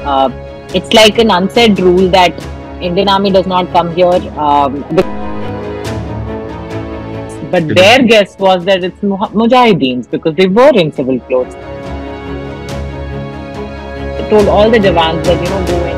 It's like an unsaid rule that Indian Army does not come here. But their guess was that it's Mujahideens because they were in civil clothes. They told all the Jawans that, go in.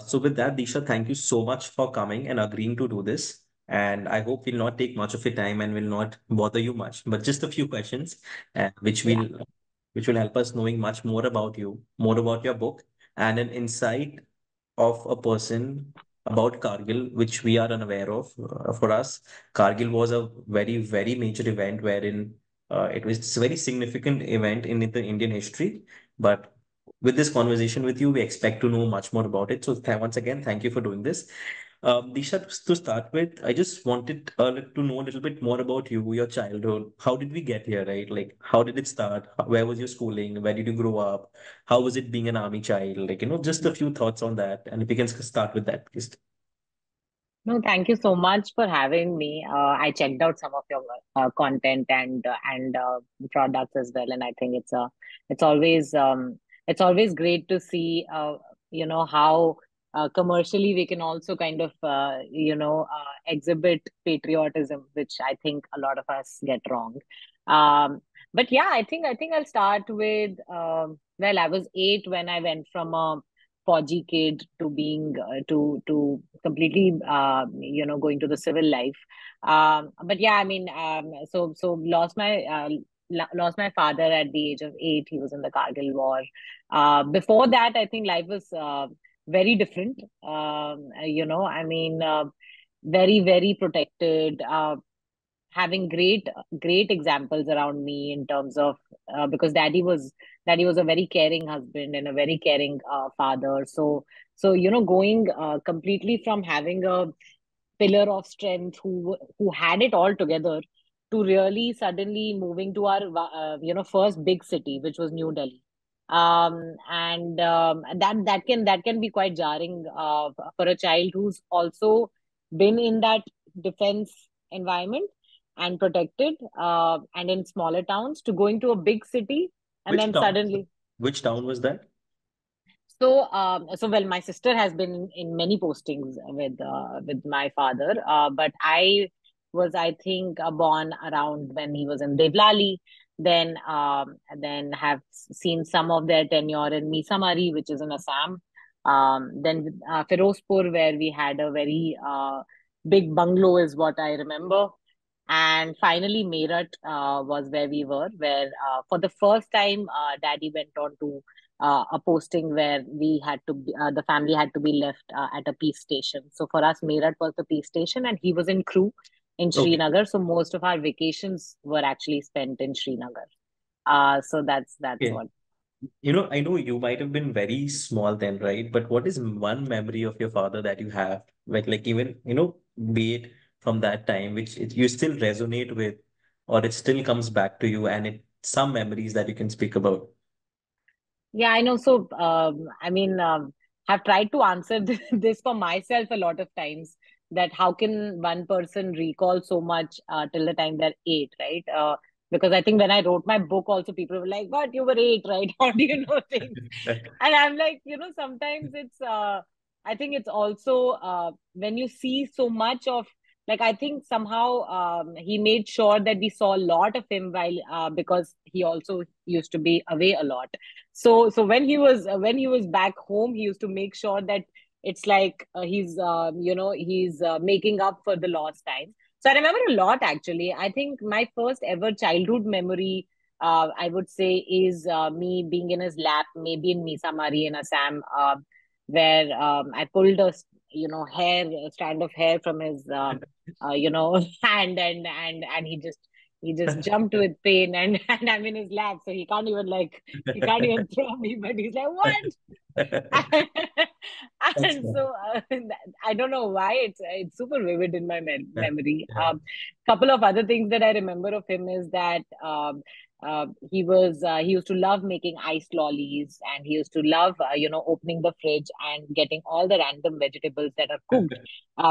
So with that, Disha, thank you so much for coming and agreeing to do this. And I hope we'll not take much of your time and will not bother you much, but just a few questions, Yeah. which will help us knowing much more about you, more about your book, and an insight of a person about Kargil, which we are unaware of. For us, Kargil was a very, very major event wherein it was a very significant event in the Indian history. But with this conversation with you, we expect to know much more about it. So once again, thank you for doing this. Disha, to start with, I just wanted to know a little bit more about you, your childhood. How did we get here, right? Like, how did it start? Where was your schooling? Where did you grow up? How was it being an army child? Like, just a few thoughts on that. And if we can start with that, please. No, thank you so much for having me. I checked out some of your content and products as well, and I think it's always it's always great to see how commercially we can also kind of exhibit patriotism, which I think a lot of us get wrong. But yeah, I think I'll start with well, I was 8 when I went from a Fauji kid to being to completely going to the civil life. But yeah, I mean, so lost my father at the age of 8. He was in the Kargil War. Before that, I think life was very different. I mean, very, very protected. Having great examples around me in terms of because daddy was a very caring husband and a very caring father. So going completely from having a pillar of strength who had it all together to really suddenly moving to our first big city, which was New Delhi. And that can be quite jarring for a child who's also been in that defense environment and protected and in smaller towns to going to a big city and Which then town? suddenly. Which town was that? So well, my sister has been in many postings with my father, but I think, born around when he was in Devlali. Then have seen some of their tenure in Misamari, which is in Assam. Then Firozpur, where we had a very big bungalow, is what I remember. And finally, Meerut was where we were, where for the first time, Daddy went on to a posting where the family had to be left at a peace station. So for us, Meerut was the peace station, and he was in crew in Okay. Srinagar. So most of our vacations were actually spent in Srinagar. So that's Okay. what. I know you might have been very small then, right? But what is one memory of your father that you have, like even, be it from that time, which you still resonate with, or it still comes back to you, and some memories that you can speak about? Yeah, I know. So, I mean, have tried to answer this for myself a lot of times. That how can one person recall so much till the time they're 8, right? Because I think when I wrote my book, also people were like, "What? You were 8, right? How do you know things?" And I'm like, sometimes it's. I think it's also when you see so much of. Like I think somehow he made sure that we saw a lot of him while because he also used to be away a lot. So when he was back home, he used to make sure that it's like he's making up for the lost time. So I remember a lot, actually. I think my first ever childhood memory, I would say, is me being in his lap, maybe in Misamari in Assam, where I pulled a strand of hair from his hand, and he just jumped with pain, and I'm in his lap, so he can't even throw me, but he's like, what? That's And fine. so I don't know why it's super vivid in my Yeah. memory. Yeah. Couple of other things that I remember of him is that he used to love making iced lollies, and he used to love opening the fridge and getting all the random vegetables that are cooked,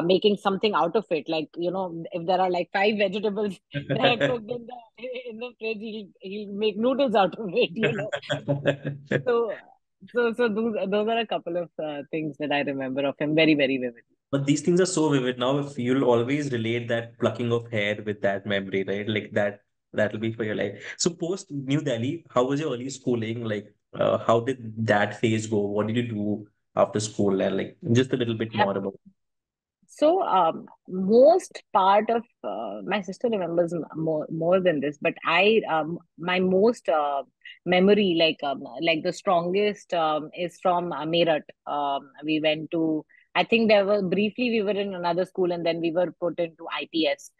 making something out of it. Like, if there are like five vegetables that are cooked in the fridge, he'll make noodles out of it. So those are a couple of things that I remember of him very, very vividly. But these things are so vivid now. If you'll always relate that plucking of hair with that memory, right? Like that'll be for your life. So post New Delhi, how was your early schooling? Like, how did that phase go? What did you do after school? And like, just a little bit more about. So, most part of my sister remembers more than this, but my most memory, like the strongest, is from Meerut. We went to, I think there was briefly we were in another school, and then we were put into IPS,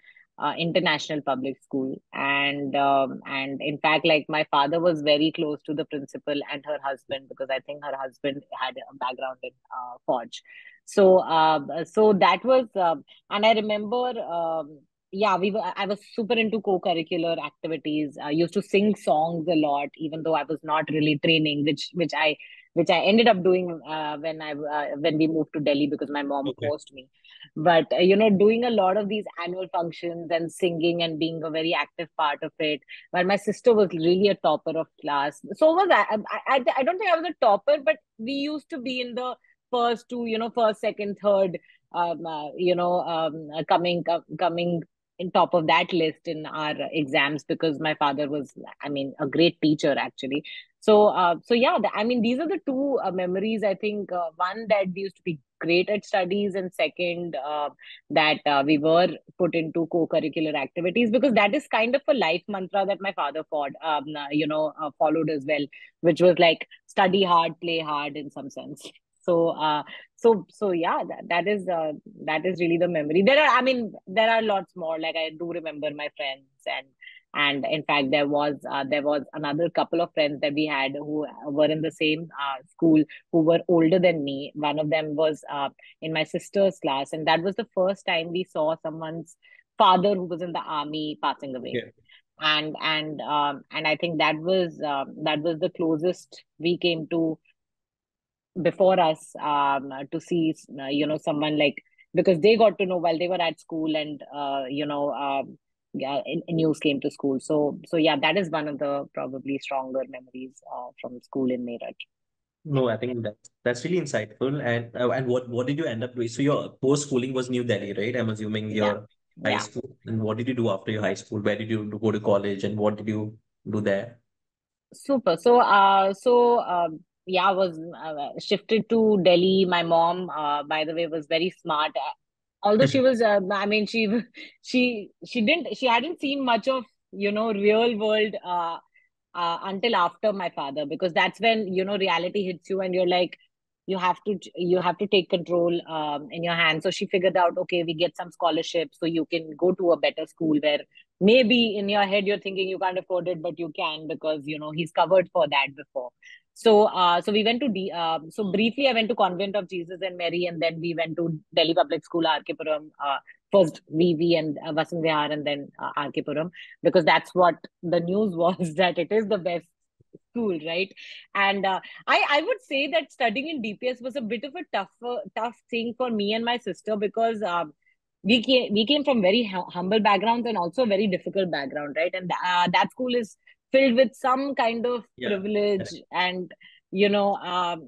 International Public School, and in fact, like my father was very close to the principal and her husband, because I think her husband had a background in Forge. So that was, and I remember, yeah, I was super into co-curricular activities. I used to sing songs a lot, even though I was not really training, which I ended up doing when we moved to Delhi, because my mom Okay. forced me. But doing a lot of these annual functions and singing and being a very active part of it. While my sister was really a topper of class, so was I. I don't think I was a topper, but we used to be in the first two, first, second, third, coming in top of that list in our exams, because my father was, I mean, a great teacher actually. So yeah, I mean, these are the two memories. I think one, that we used to be great at studies, and second, that we were put into co-curricular activities, because that is kind of a life mantra that my father followed as well, which was like study hard, play hard in some sense. So, so yeah, that is really the memory. I mean, there are lots more. Like, I do remember my friends, and in fact, there was another couple of friends that we had who were in the same school, who were older than me. One of them was in my sister's class, and that was the first time we saw someone's father who was in the army passing away. Yeah. And I think that was the closest we came to before us, to see someone, like, because they got to know while they were at school, and yeah, news came to school. So yeah, that is one of the probably stronger memories from school in Meerut. No, I think that's really insightful. And what did you end up doing? So your post schooling was New Delhi, right? I'm assuming Yeah, your high yeah. school. And what did you do after your high school? Where did you go to college, and what did you do there? Super. Yeah, I was shifted to Delhi. My mom, by the way, was very smart. Although she was, I mean, she hadn't seen much of real world until after my father, because that's when reality hits you, and you're like, you have to take control in your hands. So she figured out, okay, we get some scholarships, so you can go to a better school, where maybe in your head you're thinking you can't afford it, but you can, because he's covered for that before. So we went to so briefly I went to Convent of Jesus and Mary, and then we went to Delhi Public School, RK Puram, first VV and Vasant Vihar, and then RK Puram, because that's what the news was, that it is the best school, right? And I would say that studying in DPS was a bit of a tough thing for me and my sister, because we came from very humble backgrounds, and also very difficult background, right? And that school is filled with some kind of Yeah. privilege, and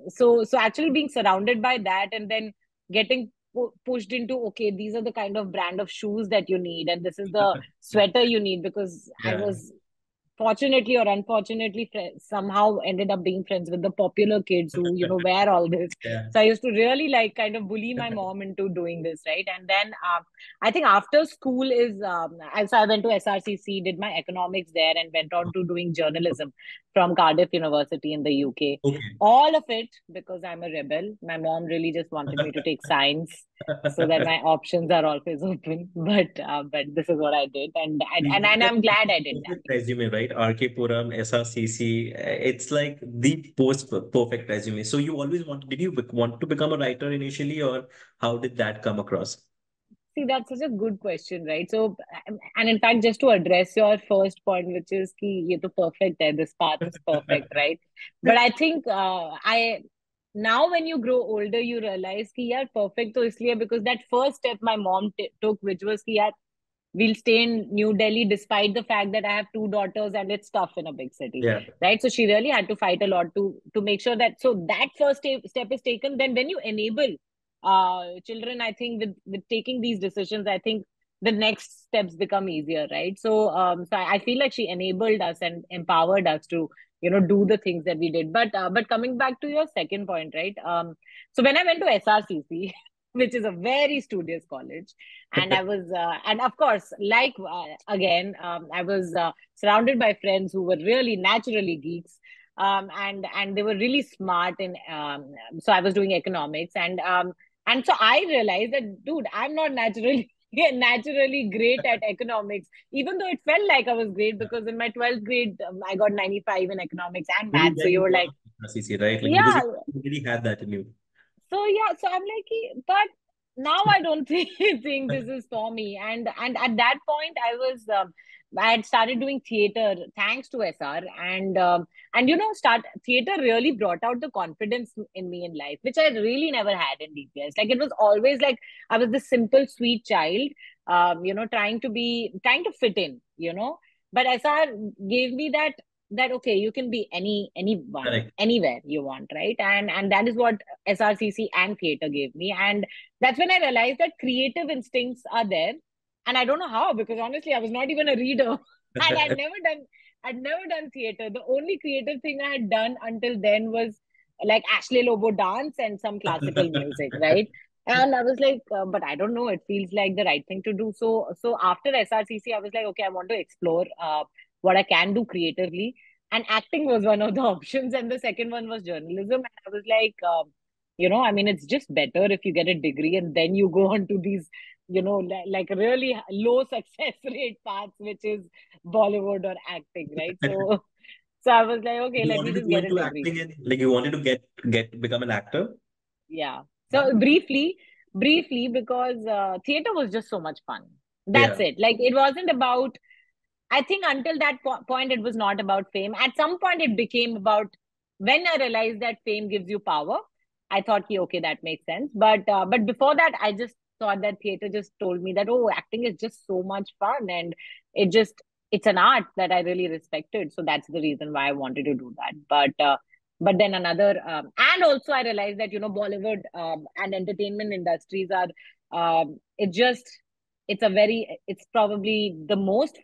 so actually being surrounded by that, and then getting pushed into, okay, these are the kind of brand of shoes that you need, and this is the sweater you need, because I Yeah. was fortunately or unfortunately somehow ended up being friends with the popular kids who wear all this. Yeah. So I used to really like kind of bully my mom into doing this, right? And then I think after school is so I went to SRCC, did my economics there, and went on to doing journalism from Cardiff University in the UK. Okay. All of it because I'm a rebel. My mom really just wanted me to take science, so that my options are always open. But this is what I did, and I'm glad I did that. Perfect resume, right? RK Puram, SRCC. It's like the post perfect resume. So you always want, did you want to become a writer initially, or how did that come across? See, that's such a good question, right? So, and in fact, just to address your first point, which is ki ye to perfect hai, this path is perfect, right? But I think I now when you grow older, you realize ki yaar perfect to isliye because that first step my mom took, which was ki yaar we'll stay in New Delhi despite the fact that I have two daughters and it's tough in a big city, Yeah, right? So she really had to fight a lot to make sure that so that first step is taken. Then when you enable children, I think with taking these decisions, I think the next steps become easier, right? So so I feel like she enabled us and empowered us to do the things that we did. But coming back to your second point, right? So when I went to SRCC, which is a very studious college, and I was and of course like again I was surrounded by friends who were really naturally geeks, and they were really smart in so I was doing economics, and so I realized that dude, I'm not naturally naturally great at economics, even though it felt like I was great because in my 12th grade I got 95 in economics and maybe math, so then you you were got like, CC, right? Like because yeah. you already had that in you. So yeah, so I'm like, but now I don't think this is for me. And at that point, I had started doing theater thanks to SR, and start theater really brought out the confidence in me in life, which I really never had in DPS. Like it was always like I was this simple, sweet child, trying to fit in, But SR gave me that okay, you can be anyone Correct. anywhere you want, right? And that is what SRCC and theater gave me. And that's when I realized that creative instincts are there. And I don't know how, because honestly, I was not even a reader. And I'd never done theater. The only creative thing I had done until then was like Ashley Lobo dance and some classical music, right? And I was like, but I don't know. It feels like the right thing to do. So after SRCC, I was like, okay, I want to explore what I can do creatively, and acting was one of the options, and the second one was journalism. And I was like, I mean, it's just better if you get a degree and then you go on to these, like really low success rate paths, which is Bollywood or acting, right? So I was like, okay, You let me wanted to just go get a into degree. acting and like you wanted to get become an actor. Yeah. Huh? So briefly, because theater was just so much fun. That's Yeah. it. Like it wasn't about, I think until that point, it was not about fame. At some point, it became about, when I realized that fame gives you power, I thought, okay, that makes sense. But before that, I just thought that theater just told me that, oh, acting is just so much fun, and it just it's an art that I really respected. So that's the reason why I wanted to do that. But then another, and also I realized that Bollywood and entertainment industries are, it's probably the most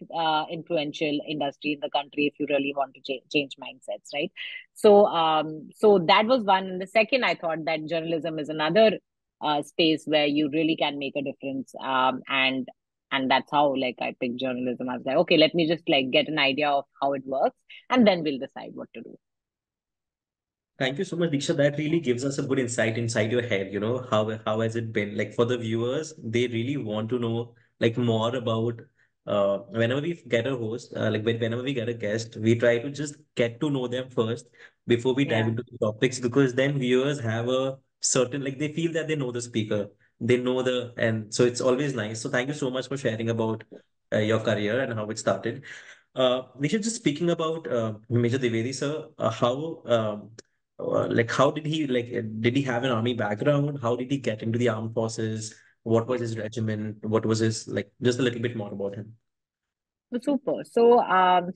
influential industry in the country if you really want to change mindsets, right? So that was one. And the second, I thought that journalism is another space where you really can make a difference, and that's how like I picked journalism. I was like, okay, let me just like get an idea of how it works, and then we'll decide what to do. Thank you so much, Diksha. That really gives us a good insight inside your head. You know, how has it been? Like for the viewers, they really want to know like more about whenever we get a host, whenever we get a guest, we try to just get to know them first before we dive Yeah. into the topics because then viewers have a certain like they feel that they know the speaker, they know the and so it's always nice. So thank you so much for sharing about your career and how it started. Nisha, just speaking about Major Dwivedi, sir, how like how did he did he have an army background? How did he get into the armed forces? What was his regiment? What was his like? Just a little bit more about him. Super. So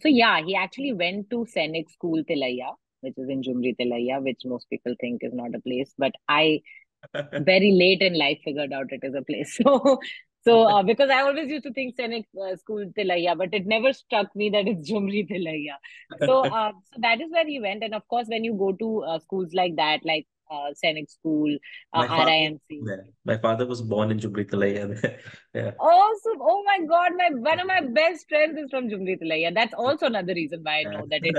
yeah, he actually went to Sainik School Tilaiya, which is in Jumri Tilaiya, which most people think is not a place, but I very late in life figured out it is a place. So because I always used to think Sainik School Tilaiya, but it never struck me that it's Jumri Tilaiya. So that is where he went, and of course, when you go to schools like that, like Sainik School, My father was RIMC. there. My father was born in Jubritalia. Yeah. Awesome. Oh my God, my one of my best friends is from Jumri Tilaiya. That's also another reason why I Yeah. know that it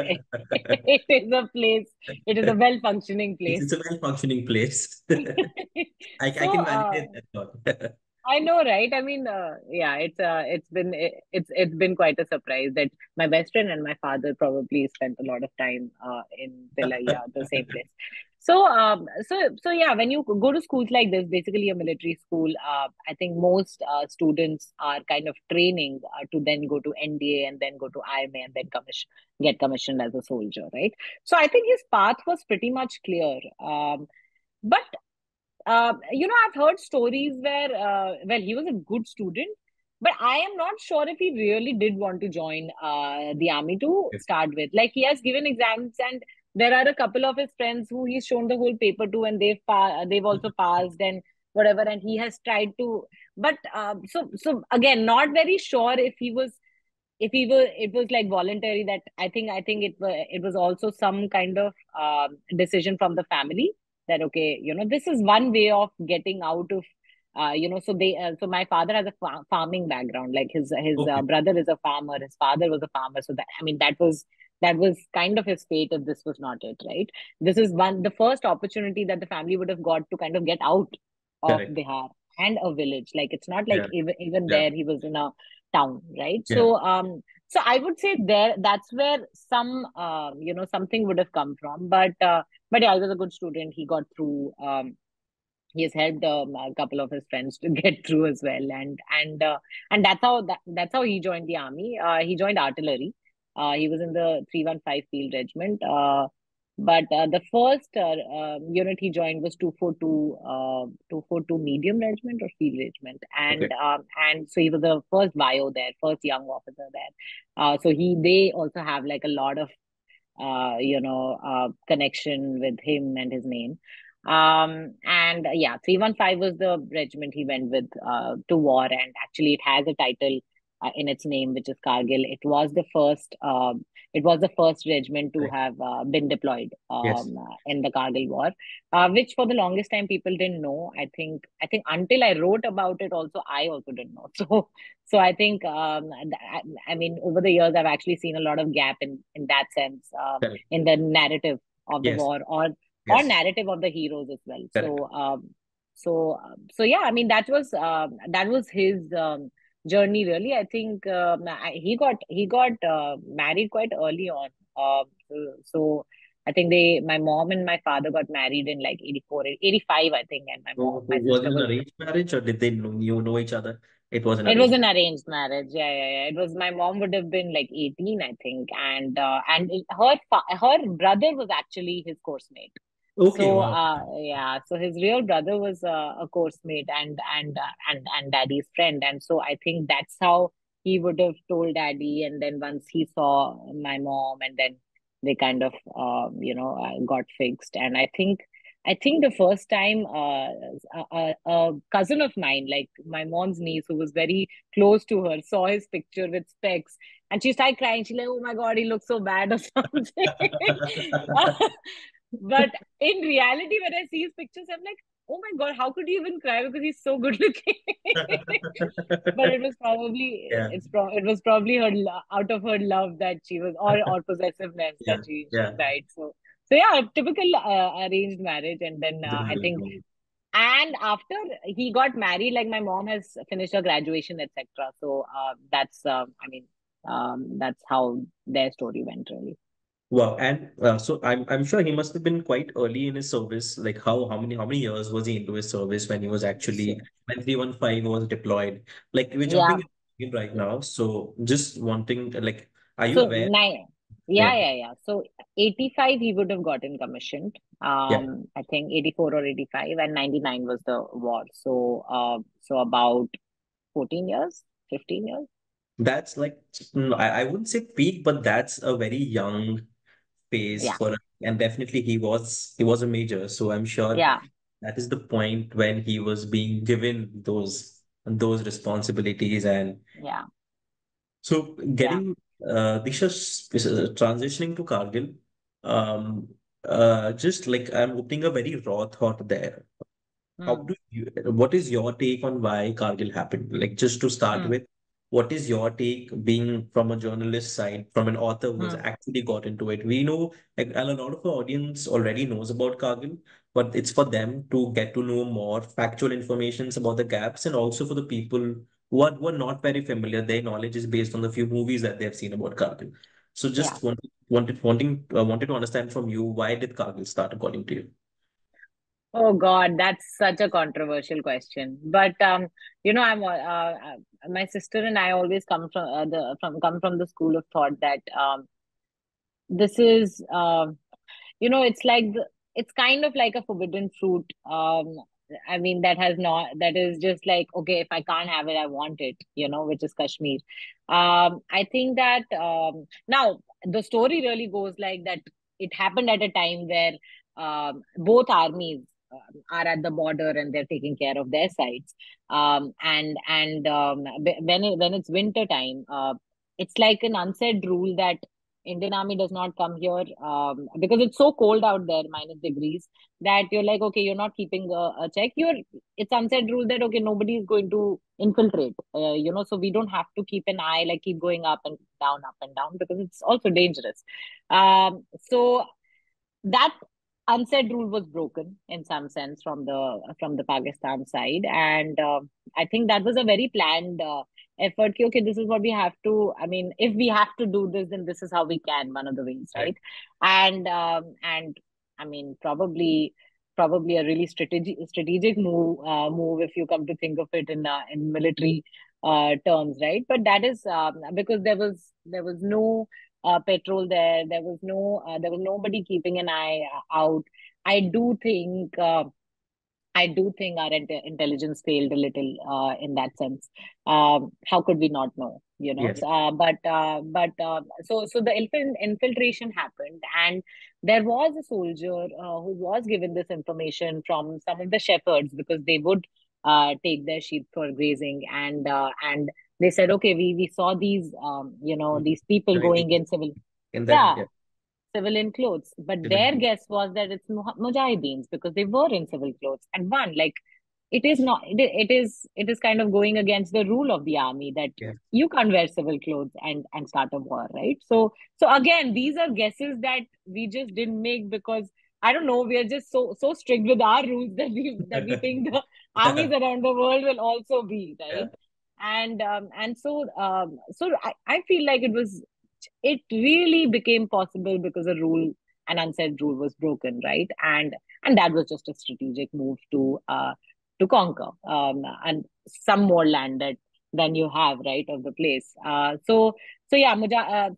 it is a place, it is a well-functioning It's place. a well-functioning place. I So can validate that thought. I know, right? I mean, yeah, it's been quite a surprise that my best friend and my father probably spent a lot of time in Tilaiya, the same place. So yeah, when you go to schools like this, basically a military school, I think most students are kind of training to then go to NDA and then go to IMA and then get commissioned as a soldier, right? So I think his path was pretty much clear. But I've heard stories where, well, he was a good student, but I am not sure if he really did want to join the army to start with. Like, he has given exams, and there are a couple of his friends who he's shown the whole paper to, and they've also passed and whatever, and he has tried to. But so again, not very sure if he were it was like voluntary. That I think it was also some kind of decision from the family that, okay, this is one way of getting out of so my father has a farming background. Like, his Okay, brother is a farmer, his father was a farmer, so that, I mean, that was kind of his fate if this was not it, right? This is the first opportunity that the family would have got to kind of get out of correct. Bihar and a village. Like, it's not like Yeah, even yeah, there he was in a town, right? yeah. So I would say that's where something would have come from. But yeah, he was a good student. He got through. He has helped a couple of his friends to get through as well, and that's how he joined the army. He joined artillery. He was in the 315 field regiment. But the first unit he joined was 242 medium regiment or field regiment, Okay. and so he was the first bio there, first young officer there. So they also have like a lot of connection with him and his name. And yeah, 315 was the regiment he went with to war, and actually it has a title in its name, which is Kargil. It was the first regiment to Correct. have been deployed Yes. in the Kargil War, which for the longest time people didn't know. I think until I wrote about it, I also didn't know. So I think, I mean, over the years, I've actually seen a lot of gap in that sense, Correct. in the narrative of the Yes. war, or Yes. narrative of the heroes as well. Correct. So yeah, I mean, that was his journey really. I think he got married quite early on. So I think my mom and my father got married in like 84, 85, I think, and my Was sister it an was. arranged marriage or did they know each other? It was an It was arranged an marriage. arranged marriage. Yeah, yeah, yeah. It was, my mom would have been like 18, I think, and her brother was actually his course mate. Okay, So wow. yeah, so his real brother was a course mate, and daddy's friend, and so I think that's how he would have told daddy. And then once he saw my mom, and then they kind of got fixed. And I think the first time a cousin of mine, like my mom's niece, who was very close to her, saw his picture with specs, and she started crying. She's like, "Oh my God, he looks so bad," or something. But in reality, when I see his pictures, I'm like, "Oh my God, how could you even cry? Because he's so good looking." But Yeah, it was probably out of her love that she was, or possessiveness yeah, that she yeah. cried. So yeah, typical arranged marriage. And then I Typical think, story. and after he got married, like, my mom has finished her graduation, etc. So that's how their story went really. Wow, and so I'm sure he must have been quite early in his service. Like how many years was he into his service when he was actually So when 315 was deployed? Like we're yeah, jumping in right now, so just wanting like, are you so aware? yeah, Yeah, yeah, yeah. So 85 he would have gotten commissioned. yeah. I think 84 or 85, and 99 was the war. So about 14 years, 15 years. That's like I wouldn't say peak, but that's a very young phase Yeah, for, and definitely he was a major, so I'm sure yeah, that is the point when he was being given those responsibilities. And yeah, so yeah. getting Diksha, transitioning to Kargil, um just like I'm opening a very raw thought there. Hmm. What is your take on why Kargil happened? Like, just to start Hmm. with, what is your take being from a journalist side, from an author who's Hmm. actually got into it? We know, like, and a lot of our audience already knows about Kargil, but it's for them to get to know more factual informations about the gaps, and also for the people who are not very familiar, their knowledge is based on the few movies that they've seen about Kargil. So Yeah. just wanted to understand from you, why did Kargil start according to you? Oh God, that's such a controversial question. But my sister and I always come from the school of thought that this is it's like it's kind of like a forbidden fruit. I mean, that is just like, okay, if I can't have it, I want it, which is Kashmir. I think that now the story really goes like that. It happened at a time where both armies are at the border and they're taking care of their sides. When it's winter time, it's like an unsaid rule that Indian Army does not come here because it's so cold out there, -degrees, that you're like, okay, you're not keeping a check. It's unsaid rule that, okay, nobody is going to infiltrate, so we don't have to keep an eye, like keep going up and down, because it's also dangerous. So that unsaid rule was broken in some sense from the Pakistan side, and I think that was a very planned effort. Okay, this is what we have to. I mean, if we have to do this, then this is how we can. One of the ways, Right. right? And I mean, probably a really strategic move if you come to think of it in military terms, right? But that is because there was no petrol there. There was nobody keeping an eye out. I do think uh, I do think our intelligence failed a little in that sense. How could we not know? Yes. So the infiltration happened, and there was a soldier who was given this information from some of the shepherds, because they would take their sheep for grazing, and they said, okay, we saw these these people Join going in civil, in that, yeah, yeah, civilian clothes. But their civilian. guess was that it's mujahideens, because they were in civil clothes. And one, like, it is not, it is kind of going against the rule of the army that Yeah. you can't wear civil clothes and start a war, right? So again, these are guesses that we just didn't make because I don't know, we are just so strict with our rules that we think the armies around the world will also be, Yeah. right? And so I feel like it really became possible because a rule, an unsaid rule, was broken, right? And that was just a strategic move to conquer and some more land than you have, right, of the place. So yeah,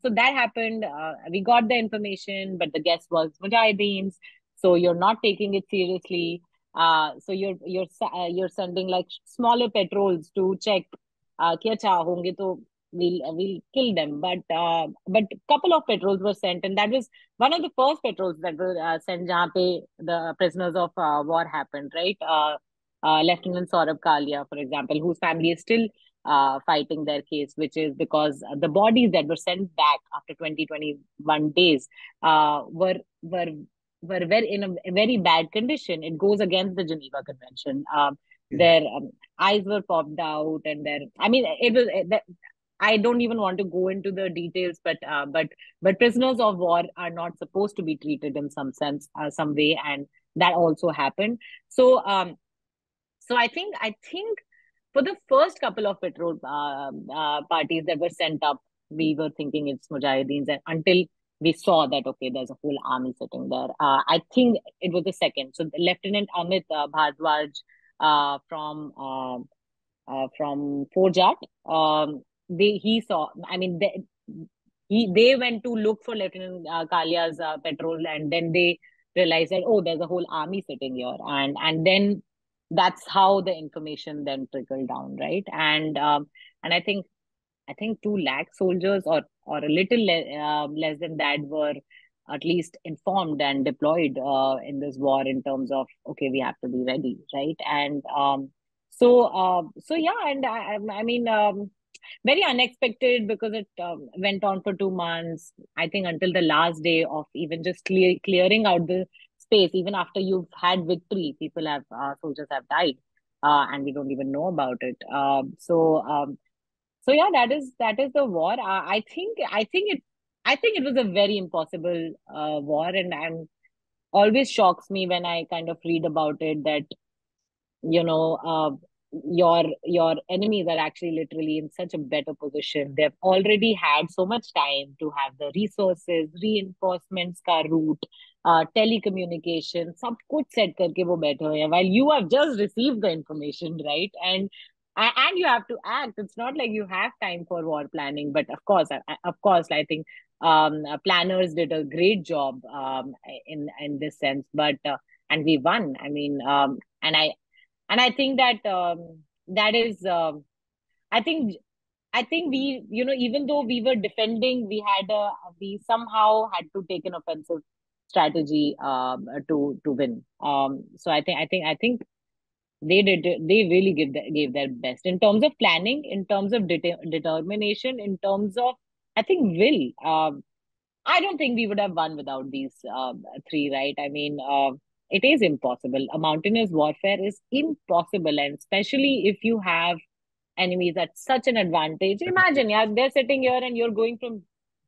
so that happened. We got the information, but the guess was Mujahideens. So you're not taking it seriously. You're sending like smaller patrols to check कि अच्छा होंगे तो we'll kill them. But couple of patrols were sent, and that was one of the first patrols that were sent jahan pe the prisoners of war happened, right? Lieutenant Saurabh Kalia, for example, whose family is still fighting their case, which is because the bodies that were sent back after 21 days were very in a very bad condition. It goes against the Geneva Convention. Yeah. Their eyes were popped out, and their, I mean, it was I don't even want to go into the details, but prisoners of war are not supposed to be treated in some sense, some way, and that also happened. So I think for the first couple of petrol parties that were sent up, we were thinking it's Mujahideens, and until we saw that, okay, there's a whole army sitting there. I think it was the second. So Lieutenant Amit Bhardwaj from Forjat. He saw. I mean, they went to look for Lieutenant Kalia's petrol, and then they realized that, oh, there's a whole army sitting here, and then that's how the information then trickled down, right? And I think 2 lakh soldiers, or a little less than that, were at least informed and deployed in this war, in terms of, okay, we have to be ready, right? And yeah, and I mean, very unexpected, because it went on for 2 months. I think until the last day of even just clearing out the space, even after you've had victory, soldiers have died, and we don't even know about it. So yeah, that is the war. I think it was a very impossible war, and I'm always shocks me when I kind of read about it, that you know uh, your enemies are actually literally in such a better position. They've already had so much time to have the resources, reinforcements ka route, telecommunication, सब कुछ set करके वो बैठे हुए हैं, while you have just received the information, right? And you have to act. It's not like you have time for war planning, but of course, I think planners did a great job in this sense. But and we won. I mean, and I think that that is. I think we, even though we were defending, we somehow had to take an offensive strategy to win. So I think they really gave their best in terms of planning, in terms of determination, in terms of, I think, will. I don't think we would have won without these three, right? I mean, it is impossible. A mountainous warfare is impossible, and especially if you have enemies at such an advantage. Imagine, yeah, they're sitting here and you're going from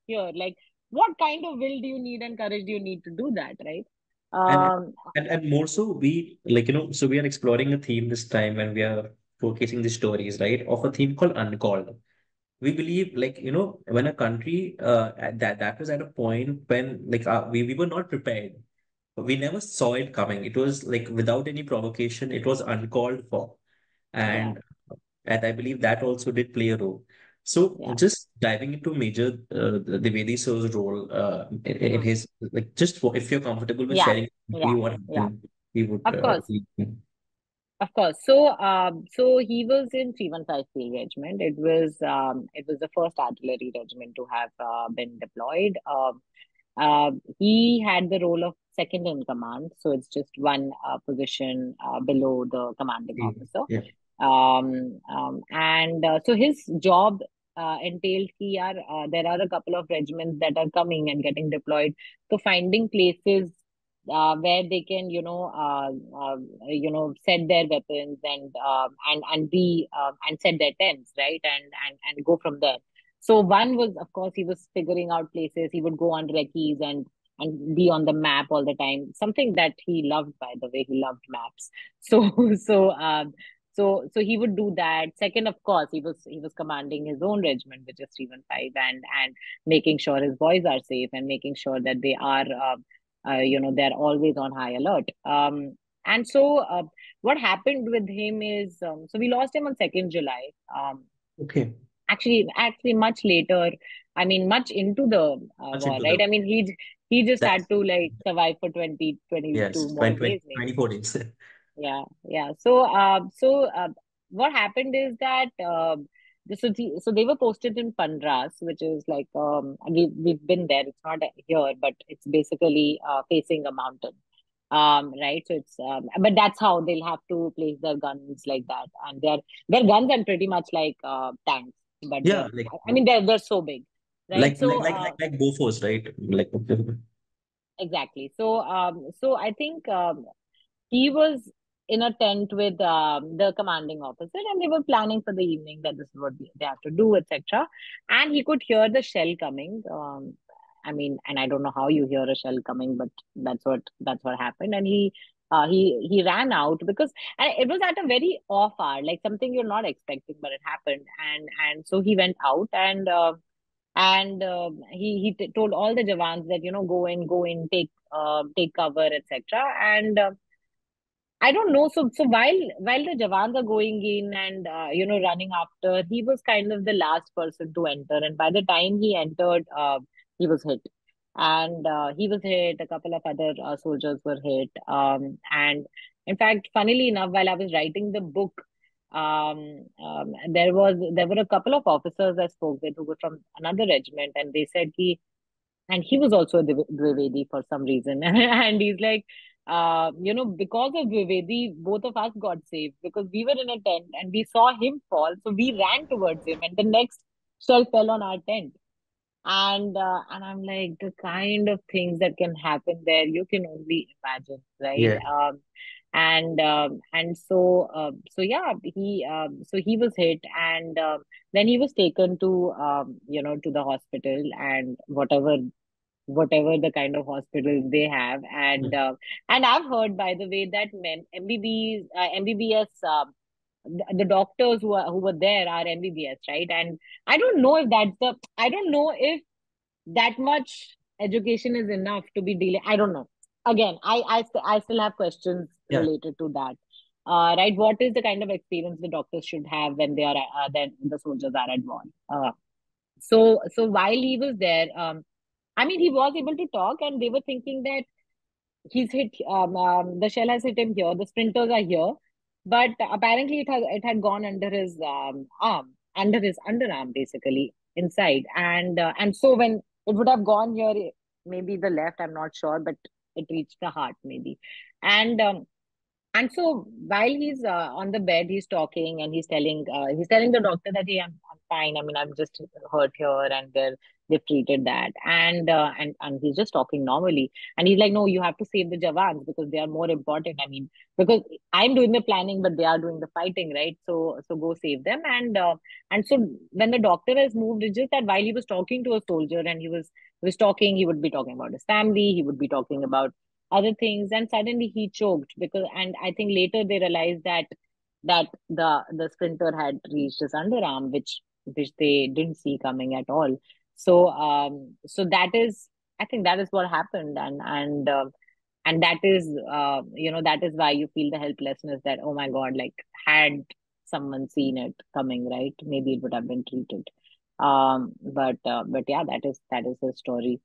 here. Like, what kind of will do you need and courage do you need to do that, right? And Um, and more so, we like, so we are exploring a theme this time when we are showcasing the stories, right, of a theme called uncalled. We believe, like, when a country that was at a point when, like, we were not prepared. We never saw it coming. It was like without any provocation, it was uncalled for. yeah, And I believe that also did play a role. So yeah. just diving into Major Dwivedi sir's role in Hmm. his, like, just for, if you're comfortable with Yeah, sharing yeah, what yeah. happened, he would Of course. lead me. Of course. So he was in 315 Field Regiment. It was the first artillery regiment to have been deployed. He had the role of second in command, so it's just one position below the commanding officer. Yeah. And so his job entailed there are a couple of regiments that are coming and getting deployed. So finding places where they can, set their weapons and be and set their tents, right, and go from there. So one was, of course, he was figuring out places. He would go on recce's and be on the map all the time. Something that he loved, by the way. He loved maps. So so he would do that. Second, of course, he was commanding his own regiment, which is 315, and making sure his boys are safe and making sure that they are they're always on high alert. And so what happened with him is, so we lost him on 2nd July. Okay. Actually, much later. I mean, much into the Much war, into right? the I mean, he just that's had to like survive for 20, 22 yes, more 20, days, maybe. 24 days. Yeah. So what happened is that so they were posted in Pandras, which is like, we've been there. It's not here, but it's basically facing a mountain. Right. So it's but that's how they'll have to place their guns, like that, and their guns are pretty much like tanks, but Yeah, they're, I mean, they're so big, right? So like Bofors, right? Like, exactly. So I think he was in a tent with the commanding officer, and they were planning for the evening that this is what they have to do, etc. And he could hear the shell coming. I mean, and I don't know how you hear a shell coming, but that's what happened. And he ran out because, and it was at a very off hour, like something you're not expecting, but it happened. And so he went out, and he told all the Jawans that, go in, take cover, etc. And I don't know. So while the Jawans are going in and running after, he was kind of the last person to enter. And by the time he entered, he was hit, and he was hit. A couple of other soldiers were hit. And in fact, funnily enough, while I was writing the book, there were a couple of officers I spoke with who were from another regiment, and they said he was also a Dwivedi for some reason. And he's like, because of Dwivedi, both of us got saved because we were in a tent and we saw him fall. So we ran towards him, and the next shell fell on our tent. And I'm like, the kind of things that can happen there, you can only imagine, right? yeah. And yeah, he was hit, and then he was taken to to the hospital, and whatever the kind of hospitals they have. And I've heard, by the way, that MBBS, the doctors who were there are MBBS, right? And I don't know if that much education is enough to be dealing. I don't know. again, I still have questions Yeah. related to that. Right, what is the kind of experience the doctors should have when they are then the soldiers are at war? So while he was there, I mean, he was able to talk, and they were thinking that he's hit the shell has hit him here, the sprinters are here, but apparently it had gone under his arm, under his underarm, basically inside, and so when it would have gone here, maybe the left, I'm not sure, but it reached the heart maybe. And so while he's on the bed, he's talking and he's telling the doctor that, hey, I'm fine. I mean, I'm just hurt here, and they've treated that, and he's just talking normally. And he's like, no, you have to save the Jawans because they are more important. I mean, because I'm doing the planning, but they are doing the fighting, right? So go save them. And so when the doctor has moved, it's just that while he was talking to a soldier, and he was talking, he would be talking about his family, he would be talking about other things, and suddenly he choked, because, and I think later they realized that the sprinter had reached his underarm, which they didn't see coming at all. So that is, I think that is what happened. And that is, that is why you feel the helplessness, that, oh my god, like, had someone seen it coming, right, maybe it would have been treated. But yeah, that is the story.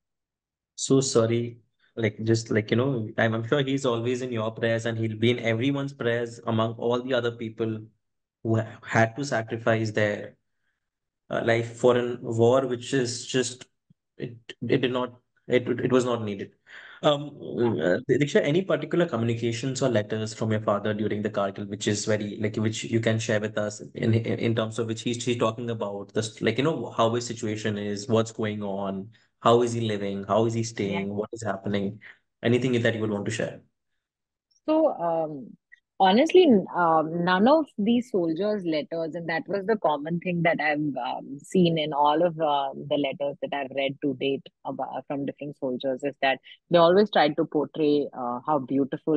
So sorry. Like, just like, I'm sure he's always in your prayers, and he'll be in everyone's prayers among all the other people who had to sacrifice their life for a war, which is just, it, it did not, it was not needed. Diksha, any particular communications or letters from your father during the Kargil, which is very, like, which you can share with us in terms of which he's talking about this, like, how his situation is, what's going on, how is he living, how is he Yeah. staying, what is happening, anything that you would want to share? So, honestly, none of these soldiers' letters, and that was the common thing that I've seen in all of the letters that I've read to date from different soldiers, is that they always tried to portray how beautiful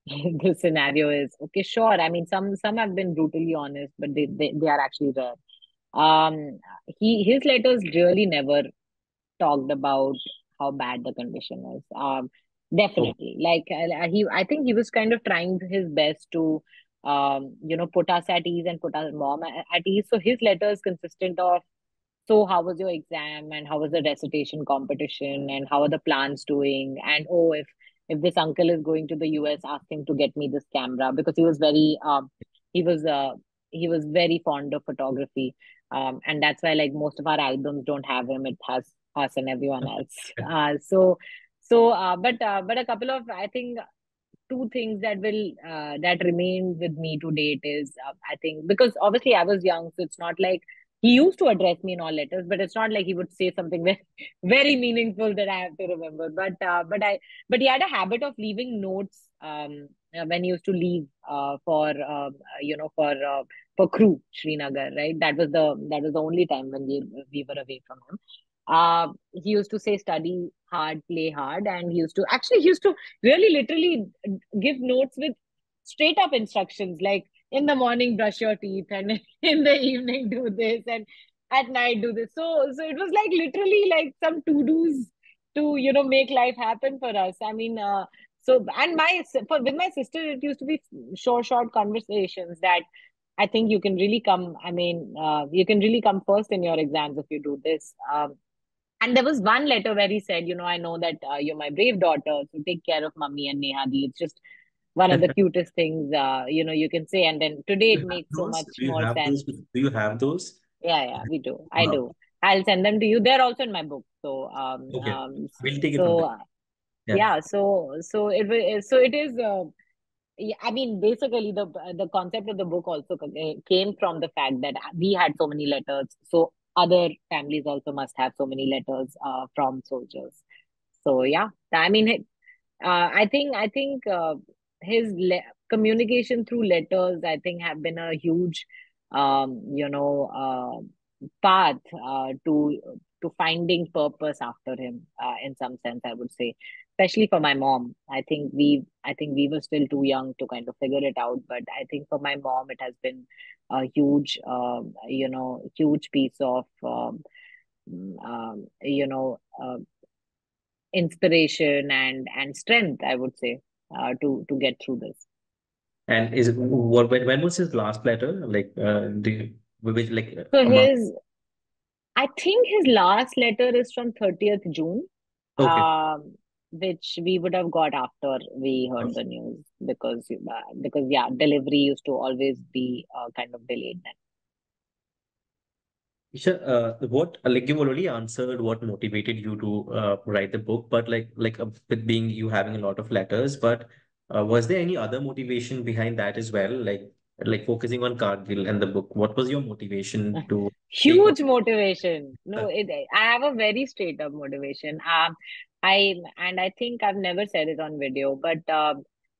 the scenario is. Okay, sure. I mean, some have been brutally honest, but they are actually rare. His letters really never talked about how bad the condition is. Oh, Definitely, like, I think he was kind of trying his best to, put us at ease and put our mom at ease. So his letters consistent of, so how was your exam, and how was the recitation competition, and how are the plans doing, and oh, if this uncle is going to the US, ask him to get me this camera, because he was uh, he was very fond of photography, and that's why, like, most of our albums don't have him; it has us and everyone else. But a couple of, I think, two things that remain with me to date is, I think, because obviously I was young, so it's not like he used to address me in all letters, but it's not like he would say something very very meaningful that I have to remember. But he had a habit of leaving notes, when he used to leave, for you know for crew Srinagar, right? That was the only time when we were away from him. He used to say, study hard, play hard, and he used to really literally give notes with straight up instructions, like, in the morning brush your teeth, and in the evening do this, and at night do this. So it was like literally like some to do's to make life happen for us. I mean, so, and with my sister, it used to be short conversations that, I think, you can really come. I mean, you can really come first in your exams if you do this. And there was one letter where he said, I know that you're my brave daughter, so take care of Mummy and Nehadi. It's just one of the cutest things, you can say. And then today do it you have makes so those? much Do you more have those? sense. Do you have those? Yeah, yeah, we do. I Wow. do. I'll send them to you. They're also in my book. So, Okay. We'll take it from so there. Yeah. yeah, so it is. Yeah, I mean, basically, the concept of the book also came from the fact that we had so many letters, so other families also must have so many letters from soldiers. So yeah, I mean, I think his communication through letters, I think, have been a huge, path to finding purpose after him. In some sense, I would say, especially for my mom. I think we were still too young to kind of figure it out, but I think for my mom, it has been a huge piece of, mm, um, you know. inspiration and strength, I would say, to get through this. And is what when was his last letter? Like the which like So a month? his I think his last letter is from 30th June, Okay. which we would have got after we heard the news, because yeah, delivery used to always be kind of delayed then. Sure. What like you've already answered what motivated you to write the book, but with being you having a lot of letters, but was there any other motivation behind that as well? Like focusing on Kargil and the book. What was your motivation to take on? Huge motivation. No, I have a very straight up motivation. I think I've never said it on video, but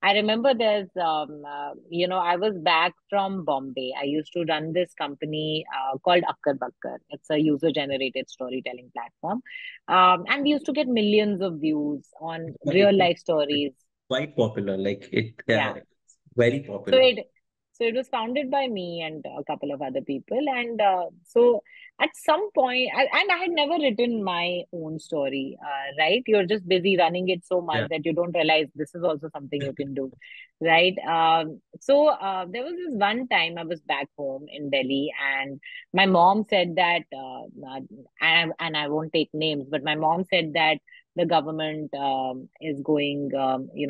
I remember I was back from Bombay. I used to run this company called Akkar Bakkar. It's a user generated storytelling platform. And we used to get millions of views on real It's life stories. quite popular. Yeah. Very So popular. it was founded by me and a couple of other people, and so at some point, and I had never written my own story. Right? You're just busy running it so much Yeah. that you don't realize this is also something you can do, right? So there was this one time I was back home in Delhi, and my mom said that, and I won't take names, but my mom said that the government is going,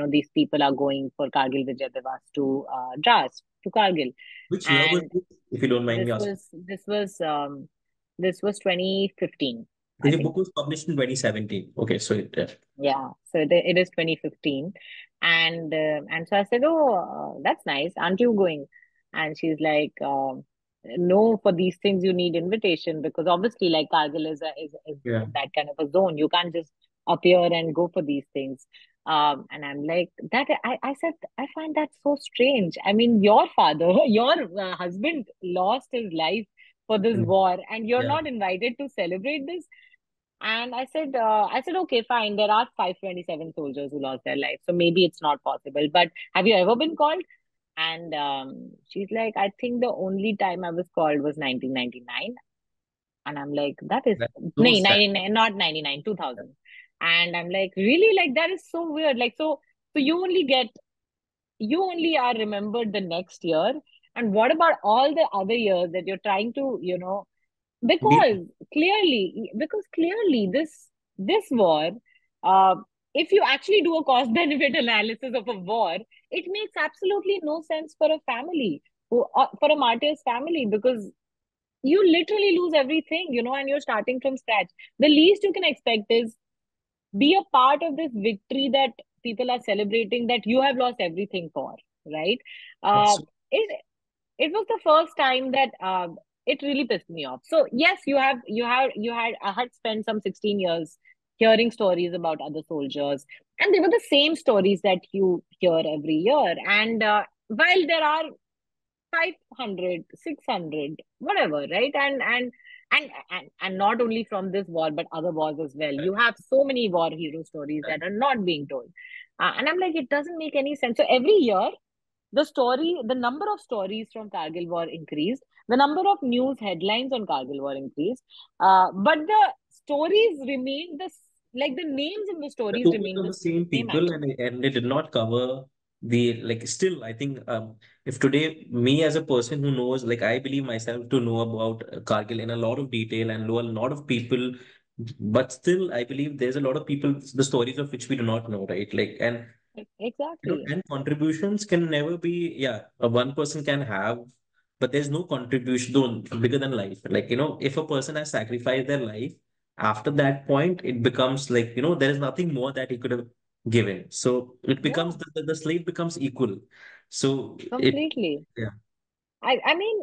these people are going for Kargil Vijay Divas to Dras, to Kargil. Which year was And this, if you don't mind me this asking? was, this was, um, this was 2015, I Because your think. book was published in 2017. Okay, so Yeah, so it is 2015, and so I said, "Oh, that's nice. Aren't you going?" And she's like, "No, for these things you need invitation, because obviously, like, Kargil is yeah. that kind of a zone. You can't just appear and go for these things." And I'm like, I said, I find that so strange. I mean, your father, your husband lost his life for this war, and you're Yeah. not invited to celebrate this. And I said, okay, fine. There are 527 soldiers who lost their life, so maybe it's not possible. But have you ever been called? And she's like, I think the only time I was called was 1999. And I'm like, that is That's no, so sad. 99, not 99, 2000. And I'm like, really? Like that is so weird. Like so you only are remembered the next year. And what about all the other years that you're trying to, Be- because clearly this war, uh, if you actually do a cost benefit analysis of a war, it makes absolutely no sense for a family, for a martyr's family, because you literally lose everything, and you're starting from scratch. The least you can expect is be a part of this victory that people are celebrating, that you have lost everything for, right? That's uh, so it it was the first time that it really pissed me off. So yes, I had spent some 16 years hearing stories about other soldiers, and they were the same stories that you hear every year. And while there are 500, 600, whatever, right? And not only from this war, but other wars as well. You have so many war hero stories that are not being told. And I'm like, it doesn't make any sense. So every year, the number of stories from Kargil War increased, the number of news headlines on Kargil War increased, but the stories remained like the names in the the stories focus remained on the the same same people, actually. and they did not cover the like still I think if today me as a person who knows like I believe myself to know about Kargil in a lot of detail and know a lot of people, but still I believe there's a lot of people the stories of which we do not know, right? Like and Exactly. and contributions can never be, yeah, a one person can have, but there's no contribution bigger than life. Like, if a person has sacrificed their life, after that point, it becomes like, there is nothing more that he could have given. So it becomes, Yeah, the slate becomes equal. So completely. yeah, I mean,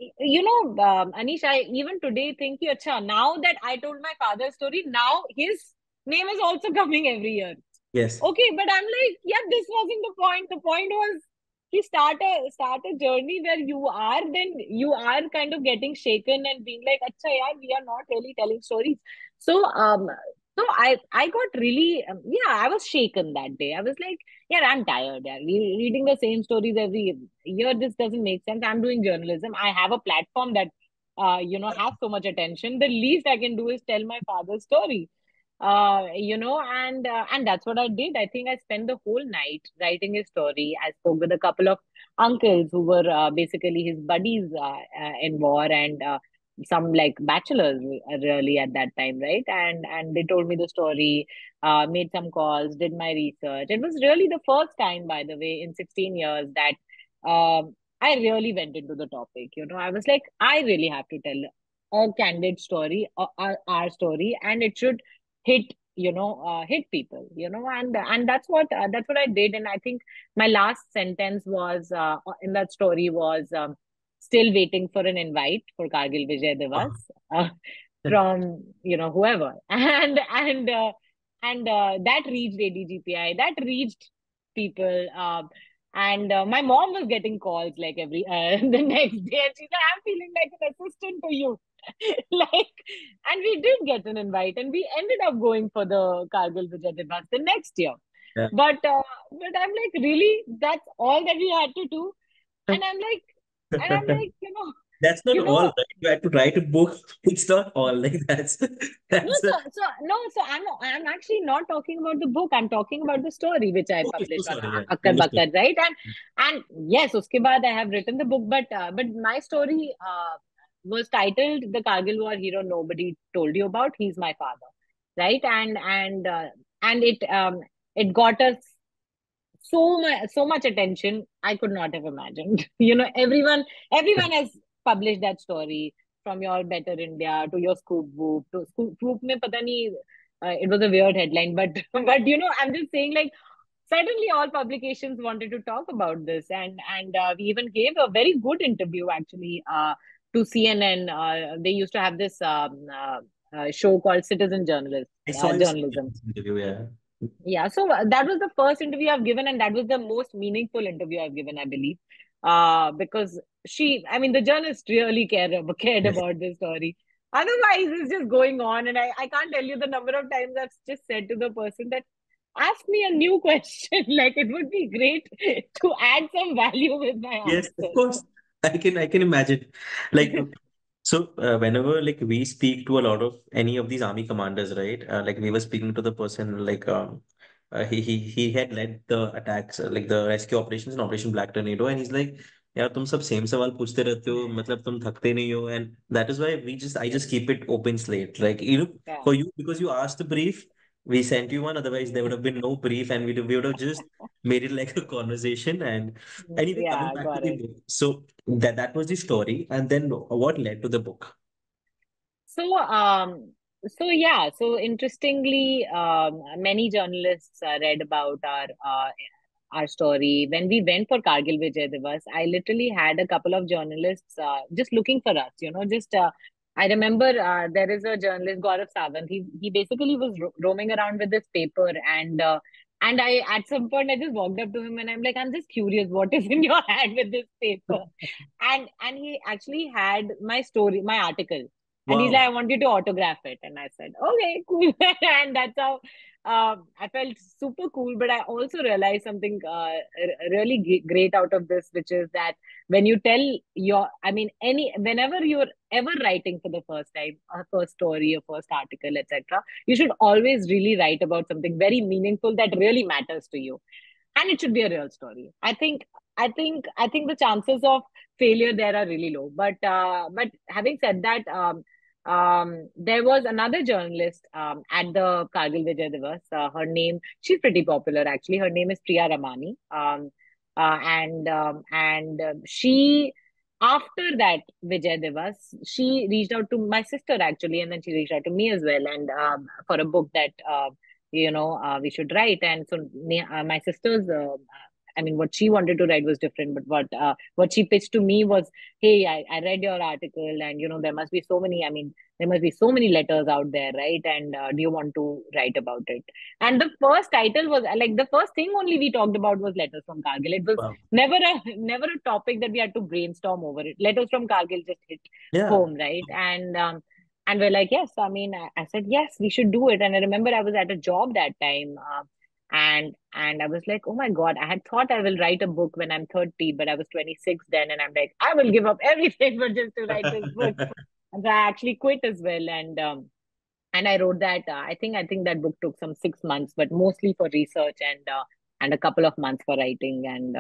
Anish, I even today think, acha, now that I told my father's story, now his name is also coming every year. yes. Okay, but I'm like, yeah, this wasn't the point. The point was to start a journey where then you are kind of getting shaken and being like, acha, yaar, we are not really telling stories. So I got really yeah, I was shaken that day. I was like, yeah, I'm tired. Yeah, reading the same stories every year. This doesn't make sense. I'm doing journalism. I have a platform that has so much attention. The least I can do is tell my father's story. And that's what I did. I think I spent the whole night writing his story. I spoke with a couple of uncles who were basically his buddies in war, and some like bachelors really at that time, right? And they told me the story, made some calls, did my research. It was really the first time, by the way, in 16 years that I really went into the topic. I was like, I really have to tell a candid story, our story, and it should hit people, and that's what I did. And I think my last sentence was in that story was still waiting for an invite for Kargil Vijay Wow. Divas from whoever, and that reached ADGPI, that reached people. And my mom was getting calls like every the next day, and she said, "I'm feeling like an assistant to you." like and we did get an invite, and we ended up going for the Kargil Vijay Divas the next year. Yeah. But I'm like, really? That's all that we had to do? And I'm like, That's not you all, know, right? You had to write a book. It's not all like that's no, that's a so I'm actually not talking about the book. I'm talking about the story which I okay. So published on sorry. Yeah, Akkad understood. Bakkad, right? And yes, uske baad I have written the book, but my story was titled "The Kargil War Hero Nobody Told You About." He's my father, right? And it got us so much attention I could not have imagined. Everyone has published that story, from your Better India to your Scoop Whoop to Scoop Whoop. Mein pata nahi, it was a weird headline, but but I'm just saying, like, suddenly all publications wanted to talk about this, and we even gave a very good interview actually to CNN. They used to have this show called Citizen Journalist I saw you in Journalism. this interview. Yeah. Yeah, so that was the first interview I've given, and that was the most meaningful interview I've given, I believe. Because I mean, the journalist really cared Yes. about this story. Otherwise, it's just going on, and I can't tell you the number of times I've just said to the person that ask me a new question. Like, it would be great to add some value with my Yes, of answers. course. I can imagine. Like so, whenever like we speak to a lot of any of these army commanders, right? Like we were speaking to the person like he had led the attacks like the rescue operations in Operation Black Tornado, and he's like, यार तुम सब same सवाल पूछते रहते हो मतलब तुम थकते नहीं हो, and that is why I just keep it open slate, like Yeah. for you, because you asked the brief, we sent you one, otherwise there would have been no brief, and we would have just made it like a conversation. And anyway, coming Yeah, back to got the it. book, so that was the story, and then what led to the book? So, yeah. So interestingly, many journalists read about our story when we went for Kargil Vijay Divas. I literally had a couple of journalists just looking for us. Just I remember there is a journalist, Gaurav Sawant. He basically was roaming around with this paper, and I at some point I just walked up to him and I'm like, I'm just curious, what is in your hand with this paper? And he actually had my story, my article, and he's like, I Wow. want you to autograph it. And I said, okay, cool. And that's how I felt super cool. But I also realized something really great out of this, which is that when you tell I mean, whenever you're ever writing for the first time, a first story, a first article, etc., you should always really write about something very meaningful that really matters to you, and it should be a real story. I think the chances of failure there are really low. But having said that, there was another journalist at the Kargil Vijay Divas. Her name, she's pretty popular actually. Her name is Priya Ramani. And she, after that Vijay Divas, she reached out to my sister actually, and then she reached out to me as well, and for a book that we should write. And so my sister's I mean, what she wanted to write was different, but what she pitched to me was, hey, I read your article, and there must be so many, I mean, there must be so many letters out there, right? And do you want to write about it? And the first title was like, the first thing only we talked about was letters from Kargil. It was Wow. never a topic that we had to brainstorm over. It letters from Kargil just hit Yeah. home, right? And we're like, yes. I mean, I said yes, we should do it. And I remember I was at a job that time, and I was like, oh my God, I had thought I will write a book when I'm 30, but I was 26 then, and I'm like, I will give up everything for just to write this book. And so I actually quit as well, and I wrote that. I think that book took some 6 months, but mostly for research and a couple of months for writing. And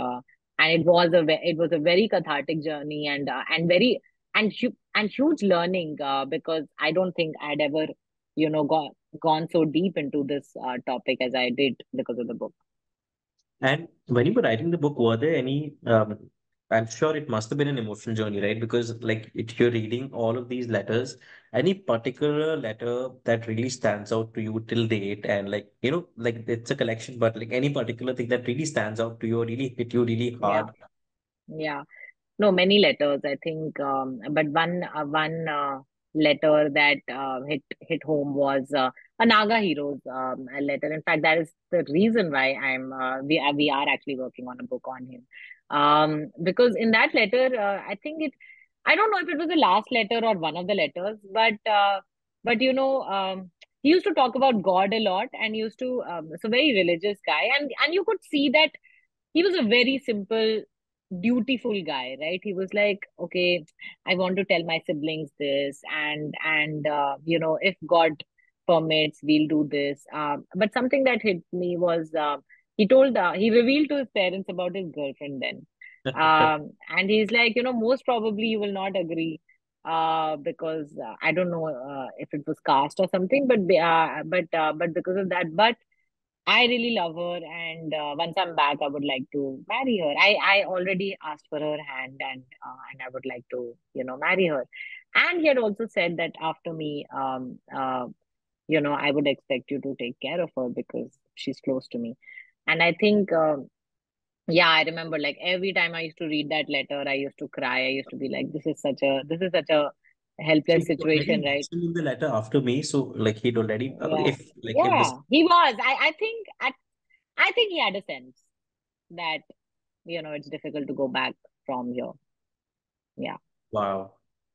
it was a very cathartic journey and very and huge learning because I don't think I'd ever gone so deep into this topic as I did because of the book. And when you were writing the book, were there any, I'm sure it must have been an emotional journey, right? Because like you're reading all of these letters, any particular letter that really stands out to you till date, and like, like it's a collection, but like any particular thing that really stands out to you or really hit you really Yeah, hard? yeah. No, many letters, I think. But one letter that hit home was a Naga Heroes a letter. In fact, that is the reason why we are actually working on a book on him. Because in that letter, I don't know if it was the last letter or one of the letters, but he used to talk about God a lot, and used to so very religious guy, and you could see that he was a very simple, dutiful guy, right? He was like, okay, I want to tell my siblings this, and if God permits, we'll do this. But something that hit me was he revealed to his parents about his girlfriend then. And he's like, most probably you will not agree because I don't know if it was caste or something, but because of that. But I really love her, and once I'm back, I would like to marry her. I already asked for her hand, and I would like to, marry her. And he had also said that after me, I would expect you to take care of her because she's close to me. And I think, yeah, I remember like every time I used to read that letter, I used to cry. I used to be like, this is such a So helpless he already situation, right? mentioned in the letter after me. So like he'd already, Yeah, if this, yeah, he was. I think he had a sense that it's difficult to go back from here. Yeah, wow.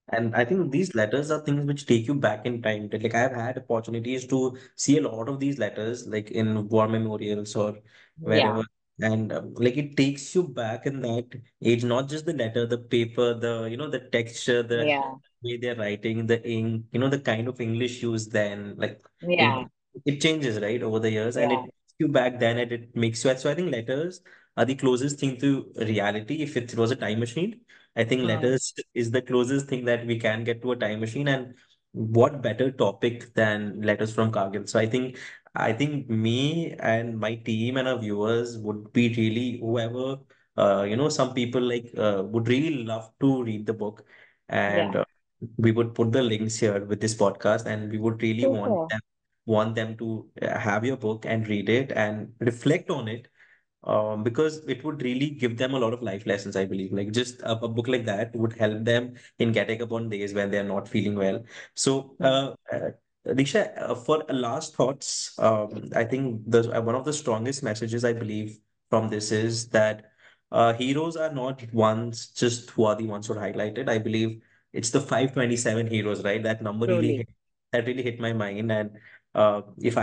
And I think these letters are things which take you back in time. Like I've had opportunities to see a lot of these letters, like in war memorials or yeah, wherever. And like it takes you back in that age, not just the letter, the paper, the texture, the yeah, way they're writing, the ink, the kind of English used then. Like yeah, it it changes, right, over the years, and it yeah. takes you back then and it makes you. So I think letters are the closest thing to reality if it was a time machine. I think Hmm. letters is the closest thing that we can get to a time machine, and what better topic than letters from Kargil? So I think me and my team and our viewers would be really whoever some people like would really love to read the book, and Yeah. we would put the links here with this podcast, and we would really Super. want them to have your book and read it and reflect on it, because it would really give them a lot of life lessons, I believe. Like just a book like that would help them in getting up on days when they're not feeling well. So, Hmm. Diksha, for last thoughts, I think one of the strongest messages I believe from this is that heroes are not ones just who are the ones who are highlighted. I believe it's the 527 heroes, right? That number Truly. that really hit my mind, and if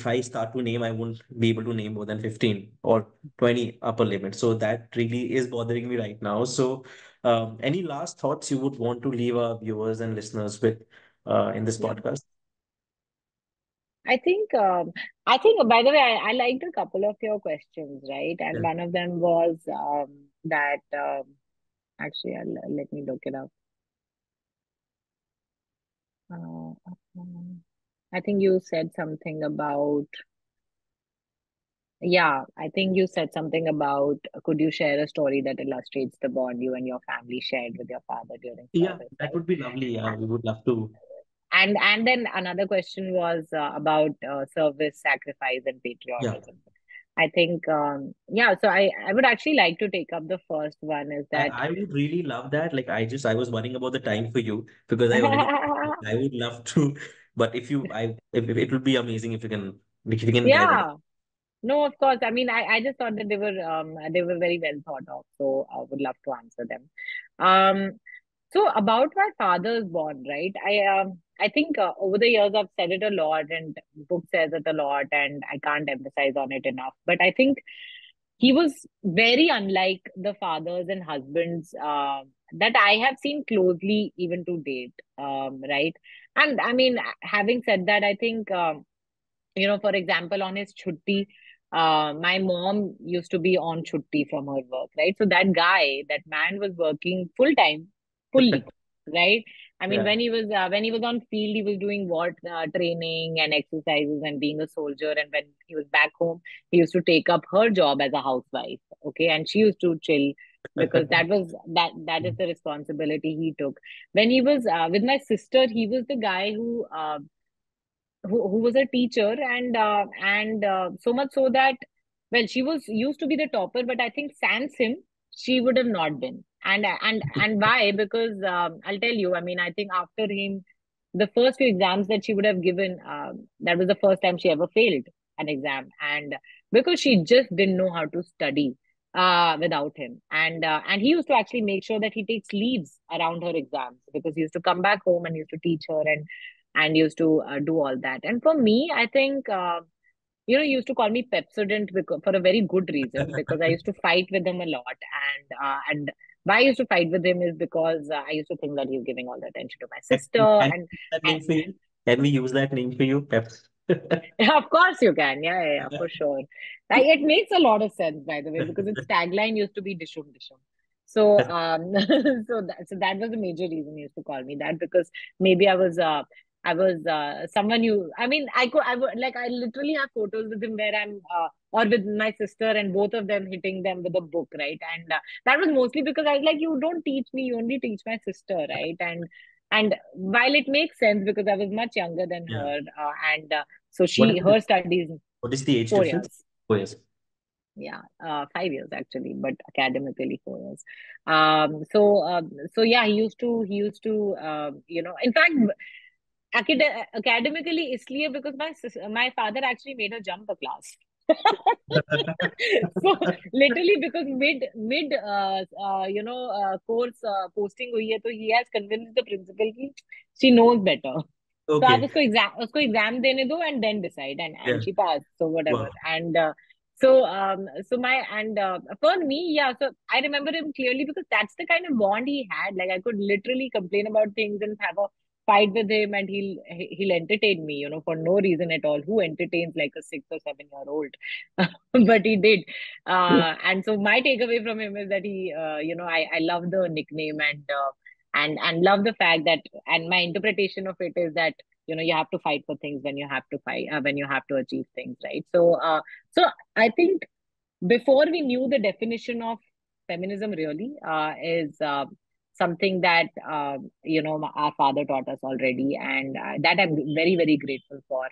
I start to name, I won't be able to name more than 15 or 20 upper limit. So that really is bothering me right now. So, any last thoughts you would want to leave our viewers and listeners with in this Yeah. podcast? I think, by the way, I liked a couple of your questions, right? And Yeah. one of them was that, actually, let me look it up. Uh, I think you said something about, yeah, I think you said something about, could you share a story that illustrates the bond you and your family shared with your father during Yeah, service, that right? would be lovely. Yeah, we would love to. And then another question was about service, sacrifice, and Yeah, patriotism. I think, yeah, so I would actually like to take up the first one is I, that I would really love that. Like I was worrying about the time for you because I already I would love to, but if it would be amazing if you can bear with it. yeah. No, of course. I mean, I just thought that they were very well thought of, so I would love to answer them. Um, so about my father's bond, right? I think over the years I've said it a lot, and book says it a lot, and I can't emphasize on it enough. But I think he was very unlike the fathers and husbands that I have seen closely even to date, right? And I mean, having said that, I think, for example, on his chutti, my mom used to be on chutti from her work, right? So that guy, that man was working full time, fully, right? I mean, Yeah. when he was on field, he was doing what training and exercises and being a soldier. And when he was back home, he used to take up her job as a housewife, okay, and she used to chill because that is the responsibility he took. When he was with my sister, he was the guy who was a teacher, and so much so that, well, she was used to be the topper, but I think sans him she would have not been. And why? Because I'll tell you, I mean, I think after him, the first few exams that she would have given, that was the first time she ever failed an exam, and because she just didn't know how to study without him. And he used to actually make sure that he takes leaves around her exams, because he used to come back home and he used to teach her, and used to do all that. And for me, I think, he used to call me Pepsodent, because, for a very good reason, because I used to fight with him a lot. And why I used to fight with him is because I used to think that he's giving all the attention to my sister. Can And, we use that and name for you? Can we use that name for you, Peps? of course you can. Yeah, yeah, yeah, for sure. Like, it makes a lot of sense, by the way, because its tagline used to be Dishum Dishum. So, so that was the major reason he used to call me that, because maybe I was someone you. I mean, I would like, I literally have photos with him where I'm or with my sister, and both of them hitting them with a book, right? And that was mostly because I was like, you don't teach me, you only teach my sister, right? And while it makes sense because I was much younger than Yeah. her, and so What is her studies what is the age 4 years. difference? 4 years. Yeah, 5 years actually, but academically 4 years. So yeah, in fact, academically इसलिए because my father actually made her jump a class. So literally, because mid course posting हुई है, तो he has convinced the principal कि she knows better. तो आप Okay. उसको exam देने दो and then decide, and Yeah. she passed, so whatever. Wow. And for me, yeah, so I remember him clearly because that's the kind of bond he had. Like, I could literally complain about things and have a fight with him, and he'll entertain me, for no reason at all. Who entertains like a 6 or 7 year old? But he did. And so my takeaway from him is that I love the nickname, and love the fact that, and my interpretation of it is that, you have to fight for things when you have to fight, when you have to achieve things, right? So I think before we knew the definition of feminism really is something that our father taught us already, and that I'm very, very grateful for.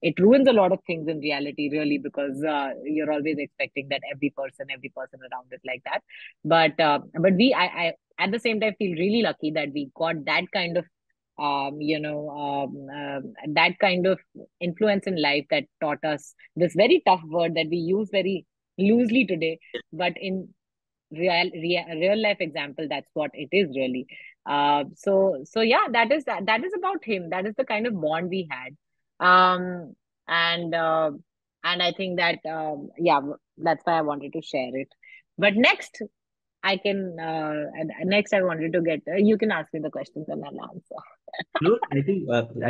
It ruins a lot of things in reality, really, because you're always expecting that every person around is like that. But I at the same time feel really lucky that we got that kind of that kind of influence in life that taught us this very tough word that we use very loosely today, but in real life example, that's what it is really. So yeah, that is about him. That is the kind of bond we had. um and uh, and I think that, yeah, that's why I wanted to share it. But next I wanted to get, you can ask me the questions and I'll answer. No, I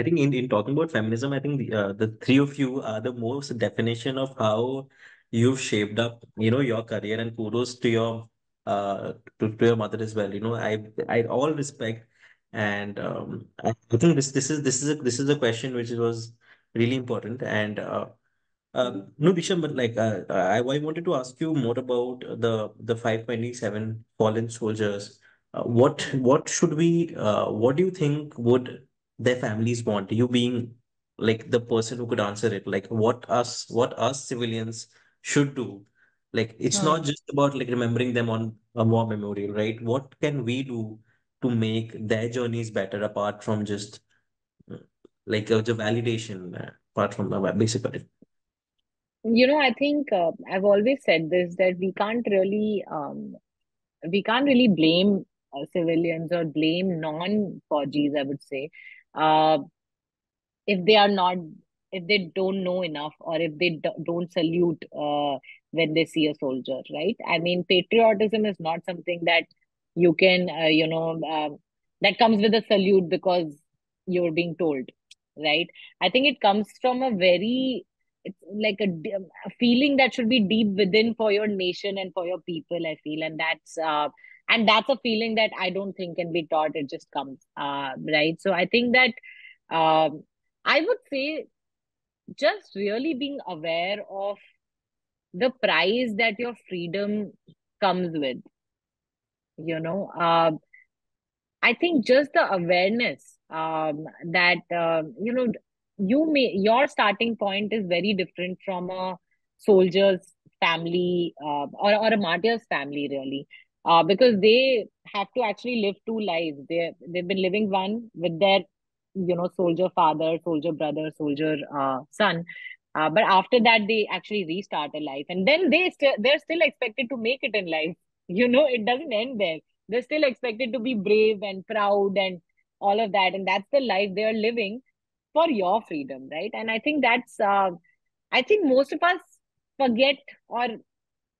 think in talking about feminism, I think the three of you are the most definition of how you've shaped up, your career, and kudos to your uh to your mother as well. I all respect, and I think this is a question which was really important. And no, Disha, but like I wanted to ask you more about the 527 fallen soldiers. What should we what do you think would their families want? You being like the person who could answer it, like what us civilians should do. Like it's not Hmm. just about like remembering them on a war memorial, right? What can we do to make their journeys better apart from just uh, like the validation, apart from basically. I think I've always said this, that we can't really blame civilians or blame non-Faujis, I would say, uh, if they are not don't know enough, or if they don't salute when they see a soldier, right? I mean, patriotism is not something that you can, that comes with a salute because you're being told, right? I think it comes from a very, it's like a feeling that should be deep within for your nation and for your people, I feel. And that's a feeling that I don't think can be taught. It just comes, right? So I think that, um, I would say, just really being aware of the price that your freedom comes with, you know. I think just the awareness, that, your starting point is very different from a soldier's family, or a martyr's family, really, because they have to actually live two lives. They've been living one with their, soldier father, soldier brother, soldier son. But after that, they actually restart a life, and then they're still expected to make it in life. It doesn't end there. They're still expected to be brave and proud and all of that. And that's the life they are living for your freedom, right? And I think I think most of us forget, or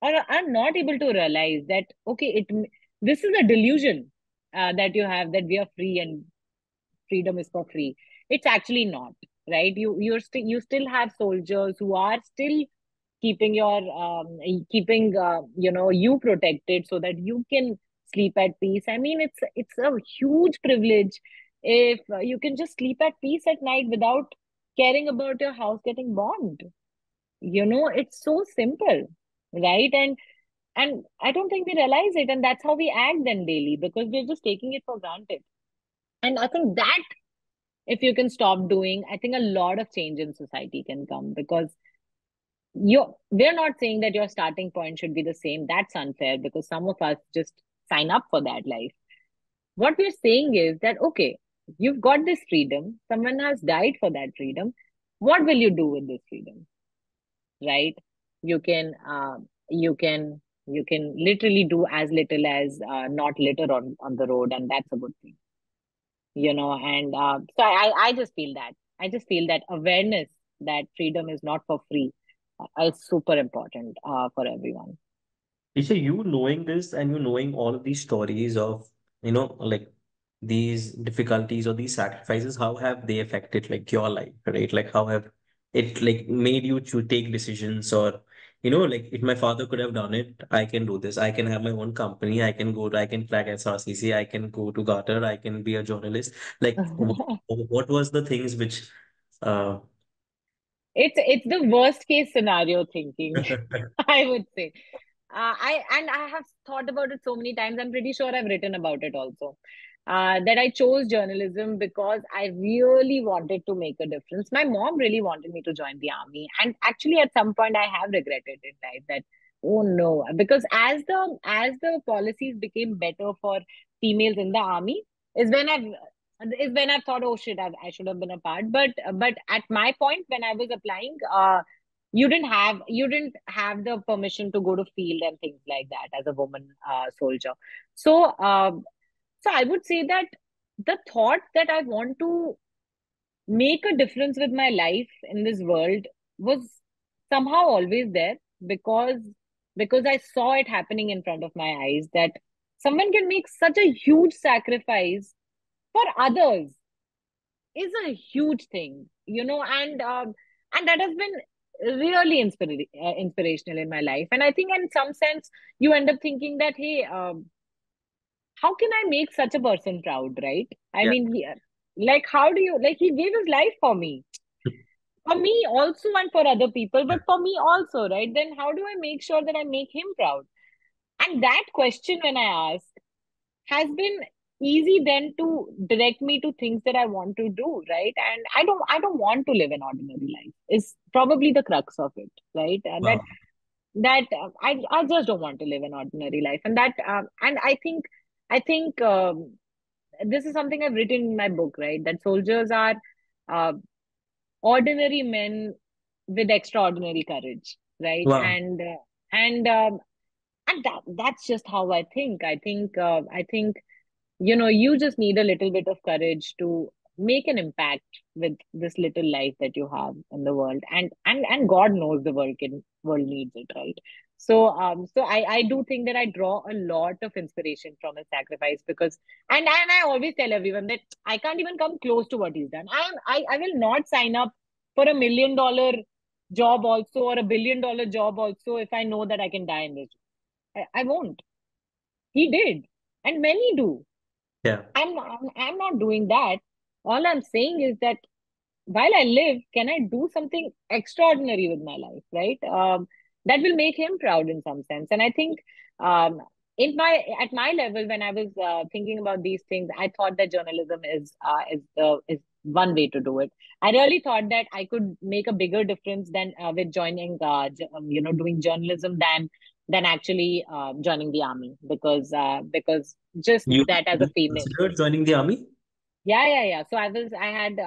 are not able to realize that, okay, this is a delusion, that you have, that we are free and freedom is for free. It's actually not, right? You still have soldiers who are still keeping you protected so that you can sleep at peace. I mean, it's a huge privilege if you can just sleep at peace at night without caring about your house getting bombed. It's so simple, right? And I don't think we realize it, and that's how we act then daily, because we're just taking it for granted. And I think that, if you can stop doing, I think a lot of change in society can come. Because we're not saying that your starting point should be the same. That's unfair, because some of us just sign up for that life. What we're saying is that, okay, you've got this freedom, someone has died for that freedom. What will you do with this freedom, right? You can uh, you can you can literally do as little as not litter on the road, and that's a good thing. And so I just feel that awareness that freedom is not for free is super important for everyone. Isha, you knowing this and you knowing all of these stories of, like these difficulties or these sacrifices, how have they affected like your life, right? Like how have it like made you to take decisions or, like if my father could have done it, I can do this. I can have my own company. I can flag SRCC. I can go to Garter. I can be a journalist. Like what was the things which, uh, It's the worst case scenario thinking, I would say. I have thought about it so many times. I'm pretty sure I've written about it also. That I chose journalism because I really wanted to make a difference. My mom really wanted me to join the army, and actually, at some point, I have regretted in life that, oh no, because as the policies became better for females in the army, is when I've thought, oh shit, I should have been a part. But at my point when I was applying, you didn't have the permission to go to field and things like that as a woman soldier. So I would say that the thought that I want to make a difference with my life in this world was somehow always there, because I saw it happening in front of my eyes, that someone can make such a huge sacrifice for others is a huge thing, and that has been really inspirational in my life. And I think, in some sense, you end up thinking that, hey, how can I make such a person proud, right? I yeah. mean, like, how do you, like, he gave his life for me also, and for other people, but for me also, right? Then how do I make sure that I make him proud? And that question, when I ask, has been easy then to direct me to things that I want to do, right? And I don't want to live an ordinary life. Is probably the crux of it, right? Wow. I just don't want to live an ordinary life, and I think this is something I've written in my book, right? That soldiers are uh, ordinary men with extraordinary courage, right? Wow. And that's just how I think. I think you just need a little bit of courage to make an impact with this little life that you have in the world, and God knows the world needs it, right? So I do think that I draw a lot of inspiration from his sacrifice, because and I always tell everyone that I can't even come close to what he's done. I will not sign up for $1 million job also, or $1 billion job also, if I know that I can die in this. I won't. He did, and many do. Yeah. I'm not doing that. All I'm saying is that while I live, can I do something extraordinary with my life, right? That will make him proud in some sense. And I think, um, in my at my level, when I was thinking about these things, I thought that journalism is one way to do it. I really thought that I could make a bigger difference than with joining, doing journalism, than actually joining the army, because just You that as a you female. considered joining the army? Yeah, yeah, yeah. So I had the,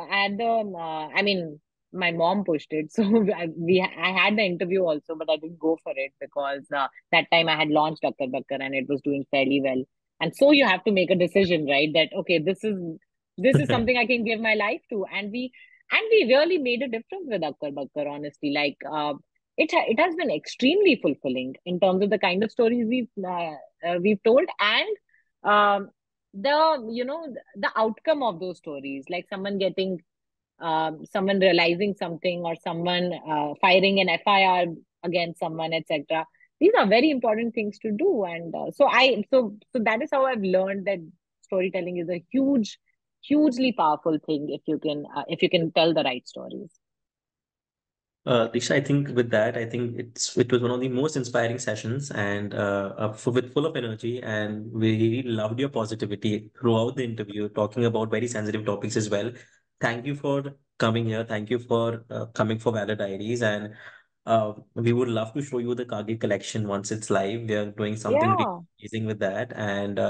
I mean, my mom pushed it. So I had the interview also, but I didn't go for it because that time I had launched Akkar Bakkar and it was doing fairly well. And so you have to make a decision, right? That, okay, this is something I can give my life to. And we really made a difference with Akkar Bakkar, honestly. Like, it has been extremely fulfilling in terms of the kind of stories we've told, and um the outcome of those stories, like someone realizing something, or someone firing an FIR against someone, etc. These are very important things to do, and so that is how I've learned that storytelling is a hugely powerful thing if you can tell the right stories. Diksha, I think with that, I think it was one of the most inspiring sessions, and with full of energy, and we loved your positivity throughout the interview, talking about very sensitive topics as well. Thank you for coming here. Thank you for coming for Valour Diaries, and we would love to show you the Kargil collection once it's live. We are doing something really Yeah, amazing with that, and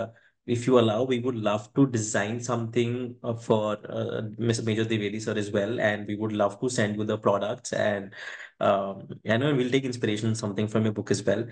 if you allow, we would love to design something for Miss Major Dwivedi sir as well, and we would love to send you the products, and I know we'll take inspiration something from your book as well.